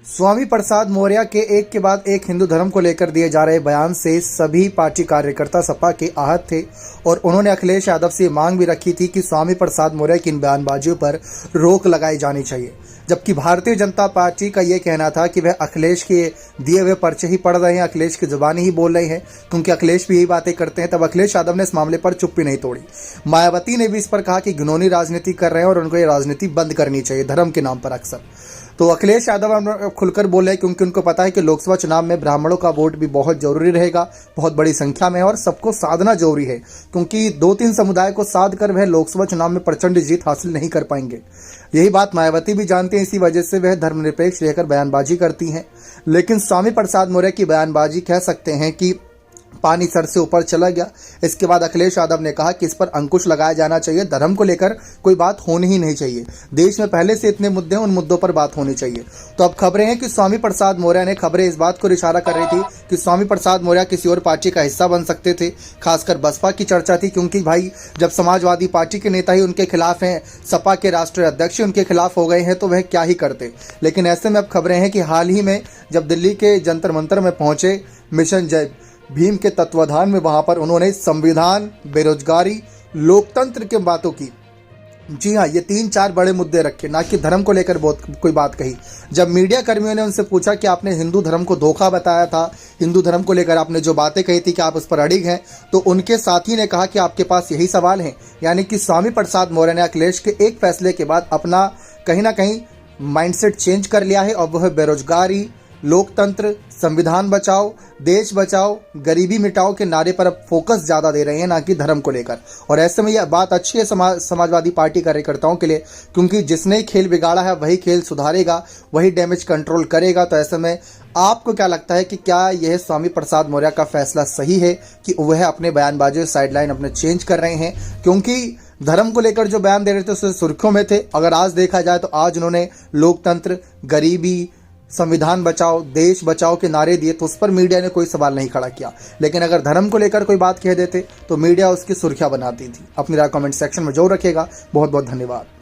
स्वामी प्रसाद मौर्य के एक के बाद एक हिंदू धर्म को लेकर दिए जा रहे बयान से सभी पार्टी कार्यकर्ता सपा के आहत थे और उन्होंने अखिलेश यादव से मांग भी रखी थी कि स्वामी प्रसाद मौर्य की इन बयानबाजियों पर रोक लगाई जानी चाहिए। जबकि भारतीय जनता पार्टी का यह कहना था कि वह अखिलेश के दिए हुए पर्चे ही पढ़ रहे हैं, अखिलेश की जुबानी ही बोल रहे हैं, क्योंकि अखिलेश भी यही बातें करते हैं। तब अखिलेश यादव ने इस मामले पर चुप्पी नहीं तोड़ी। मायावती ने भी इस पर कहा कि घिनौनी राजनीति कर रहे हैं और उनको ये राजनीति बंद करनी चाहिए धर्म के नाम पर अक्सर। तो अखिलेश यादव खुलकर बोले क्योंकि उनको पता है कि लोकसभा चुनाव में ब्राह्मणों का वोट भी बहुत जरूरी रहेगा, बहुत बड़ी संख्या में, और सबको साधना जरूरी है, क्योंकि 2-3 समुदाय को साध कर वह लोकसभा चुनाव में प्रचंड जीत हासिल नहीं कर पाएंगे। यही बात मायावती भी जानते हैं, इसी वजह से वह धर्मनिरपेक्ष रहकर बयानबाजी करती हैं। लेकिन स्वामी प्रसाद मौर्य की बयानबाजी कह सकते हैं कि पानी सर से ऊपर चला गया। इसके बाद अखिलेश यादव ने कहा कि इस पर अंकुश लगाया जाना चाहिए, धर्म को लेकर कोई बात होनी ही नहीं चाहिए। देश में पहले से इतने मुद्दे हैं, उन मुद्दों पर बात होनी चाहिए। तो अब खबरें हैं कि स्वामी प्रसाद मौर्य ने खबरें इस बात को इशारा कर रही थी कि स्वामी प्रसाद मौर्य किसी और पार्टी का हिस्सा बन सकते थे। खासकर बसपा की चर्चा थी, क्योंकि भाई जब समाजवादी पार्टी के नेता ही उनके खिलाफ हैं, सपा के राष्ट्रीय अध्यक्ष उनके खिलाफ हो गए हैं, तो वह क्या ही करते। लेकिन ऐसे में अब खबरें हैं कि हाल ही में जब दिल्ली के जंतर मंतर में पहुंचे मिशन जय भीम के तत्वाधान में, वहां पर उन्होंने संविधान, बेरोजगारी, लोकतंत्र के बातों की। जी हाँ, ये 3-4 बड़े मुद्दे रखे, ना कि धर्म को लेकर बहुत कोई बात कही। जब मीडिया कर्मियों ने उनसे पूछा कि आपने हिंदू धर्म को धोखा बताया था, हिंदू धर्म को लेकर आपने जो बातें कही थी कि आप उस पर अड़िग हैं, तो उनके साथी ने कहा कि आपके पास यही सवाल है। यानी कि स्वामी प्रसाद मौर्य ने अखिलेश के एक फैसले के बाद अपना कहीं ना कहीं माइंडसेट चेंज कर लिया है और वह बेरोजगारी, लोकतंत्र, संविधान बचाओ, देश बचाओ, गरीबी मिटाओ के नारे पर अब फोकस ज़्यादा दे रहे हैं, ना कि धर्म को लेकर। और ऐसे में यह बात अच्छी है समाजवादी पार्टी कार्यकर्ताओं के लिए, क्योंकि जिसने खेल बिगाड़ा है वही खेल सुधारेगा, वही डैमेज कंट्रोल करेगा। तो ऐसे में आपको क्या लगता है कि क्या यह स्वामी प्रसाद मौर्य का फैसला सही है कि वह अपने बयानबाजी साइडलाइन अपने चेंज कर रहे हैं? क्योंकि धर्म को लेकर जो बयान दे रहे थे उससे सुर्खियों में थे। अगर आज देखा जाए तो आज उन्होंने लोकतंत्र, गरीबी, संविधान बचाओ, देश बचाओ के नारे दिए, तो उस पर मीडिया ने कोई सवाल नहीं खड़ा किया। लेकिन अगर धर्म को लेकर कोई बात कह देते तो मीडिया उसकी सुर्खियां बनाती थी। अपनी राय कमेंट सेक्शन में जरूर रखिएगा। बहुत बहुत धन्यवाद।